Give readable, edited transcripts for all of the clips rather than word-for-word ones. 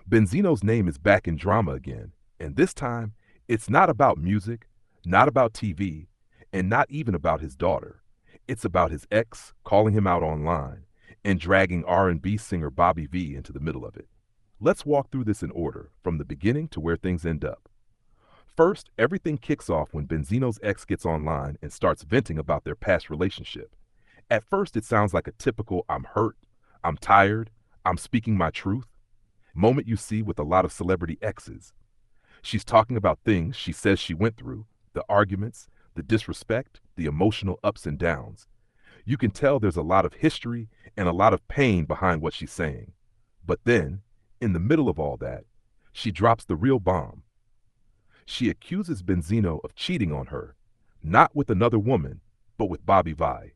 Benzino's name is back in drama again, and this time, it's not about music, not about TV, and not even about his daughter. It's about his ex calling him out online and dragging R&B singer Bobby V into the middle of it. Let's walk through this in order, from the beginning to where things end up. First, everything kicks off when Benzino's ex gets online and starts venting about their past relationship. At first, it sounds like a typical "I'm hurt, I'm tired, I'm speaking my truth" moment you see with a lot of celebrity exes. She's talking about things she says she went through, the arguments, the disrespect, the emotional ups and downs. You can tell there's a lot of history and a lot of pain behind what she's saying. But then, in the middle of all that, she drops the real bomb. She accuses Benzino of cheating on her, not with another woman, but with Bobby Vi.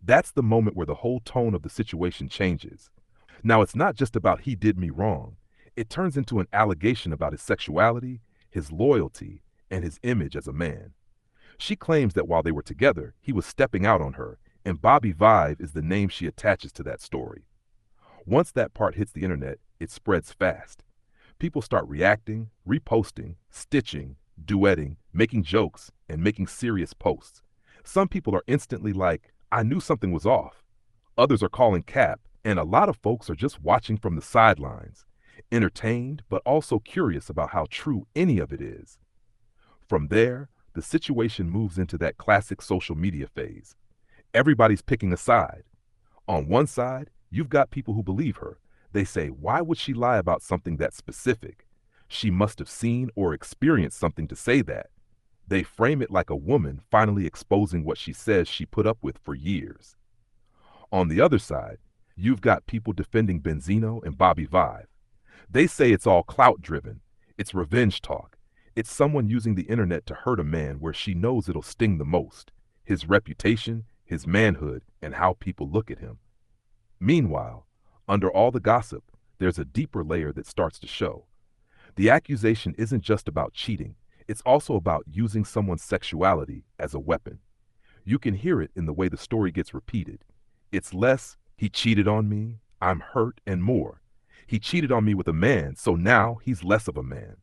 That's the moment where the whole tone of the situation changes. Now, it's not just about "he did me wrong." It turns into an allegation about his sexuality, his loyalty, and his image as a man. She claims that while they were together, he was stepping out on her, and Bobby Vive is the name she attaches to that story. Once that part hits the internet, it spreads fast. People start reacting, reposting, stitching, duetting, making jokes, and making serious posts. Some people are instantly like, "I knew something was off." Others are calling cap, and a lot of folks are just watching from the sidelines, entertained but also curious about how true any of it is. From there, the situation moves into that classic social media phase. Everybody's picking a side. On one side, you've got people who believe her. They say, "Why would she lie about something that specific? She must have seen or experienced something to say that." They frame it like a woman finally exposing what she says she put up with for years. On the other side, you've got people defending Benzino and Bobby Vive. They say it's all clout driven. It's revenge talk. It's someone using the internet to hurt a man where she knows it'll sting the most: his reputation, his manhood, and how people look at him. Meanwhile, under all the gossip, there's a deeper layer that starts to show. The accusation isn't just about cheating, it's also about using someone's sexuality as a weapon. You can hear it in the way the story gets repeated. It's less, "He cheated on me, I'm hurt," and more, "He cheated on me with a man, so now he's less of a man."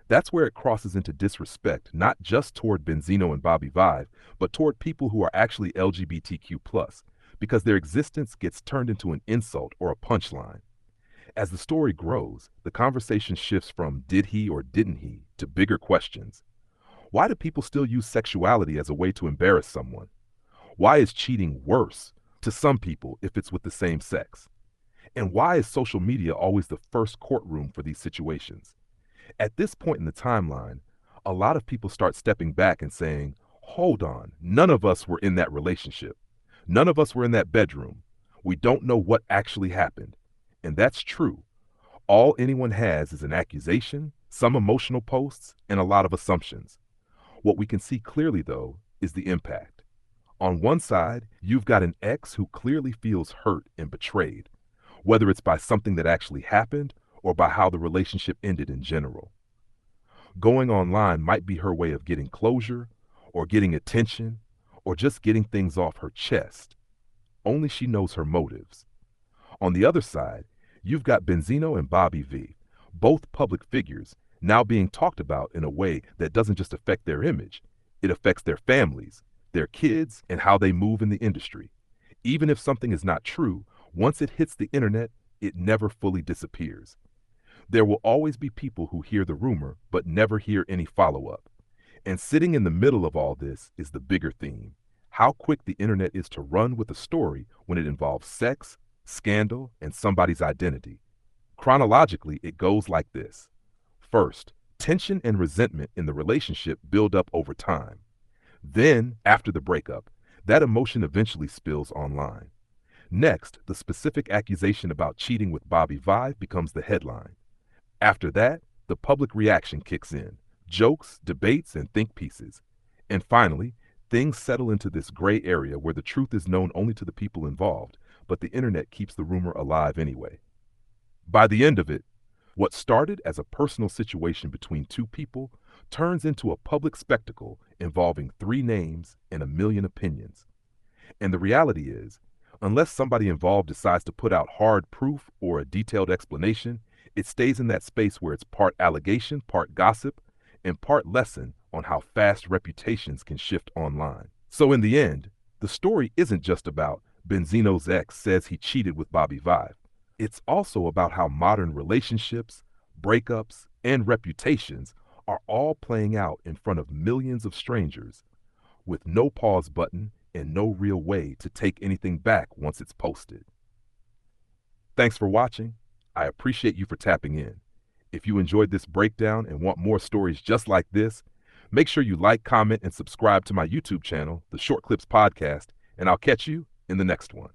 That's where it crosses into disrespect, not just toward Benzino and Bobby Vive, but toward people who are actually LGBTQ+, because their existence gets turned into an insult or a punchline. As the story grows, the conversation shifts from "did he or didn't he" to bigger questions. Why do people still use sexuality as a way to embarrass someone? Why is cheating worse to some people if it's with the same sex? And why is social media always the first courtroom for these situations? At this point in the timeline, a lot of people start stepping back and saying, "Hold on, none of us were in that relationship. None of us were in that bedroom. We don't know what actually happened." And that's true. All anyone has is an accusation, some emotional posts, and a lot of assumptions. What we can see clearly, though, is the impact. On one side, you've got an ex who clearly feels hurt and betrayed, whether it's by something that actually happened or by how the relationship ended in general. Going online might be her way of getting closure, or getting attention, or just getting things off her chest. Only she knows her motives. On the other side, you've got Benzino and Bobby V, both public figures, now being talked about in a way that doesn't just affect their image, it affects their families, their kids, and how they move in the industry. Even if something is not true, once it hits the internet, it never fully disappears. There will always be people who hear the rumor but never hear any follow-up. And sitting in the middle of all this is the bigger theme: how quick the internet is to run with a story when it involves sex, scandal, and somebody's identity. Chronologically, it goes like this. First, tension and resentment in the relationship build up over time. Then, after the breakup, that emotion eventually spills online. Next, the specific accusation about cheating with Bobby Vive becomes the headline. After that, the public reaction kicks in: jokes, debates, and think pieces. And finally, things settle into this gray area where the truth is known only to the people involved, but the internet keeps the rumor alive anyway. By the end of it, what started as a personal situation between two people turns into a public spectacle involving three names and a million opinions. And the reality is, unless somebody involved decides to put out hard proof or a detailed explanation, It stays in that space where it's part allegation, part gossip, and part lesson on how fast reputations can shift online. So in the end, the story isn't just about Benzino's ex says he cheated with Bobby Vive. It's also about how modern relationships, breakups, and reputations are all playing out in front of millions of strangers with no pause button and no real way to take anything back once it's posted. Thanks for watching. I appreciate you for tapping in. If you enjoyed this breakdown and want more stories just like this, make sure you like, comment, and subscribe to my YouTube channel, The Short Clips Podcast, and I'll catch you in the next one.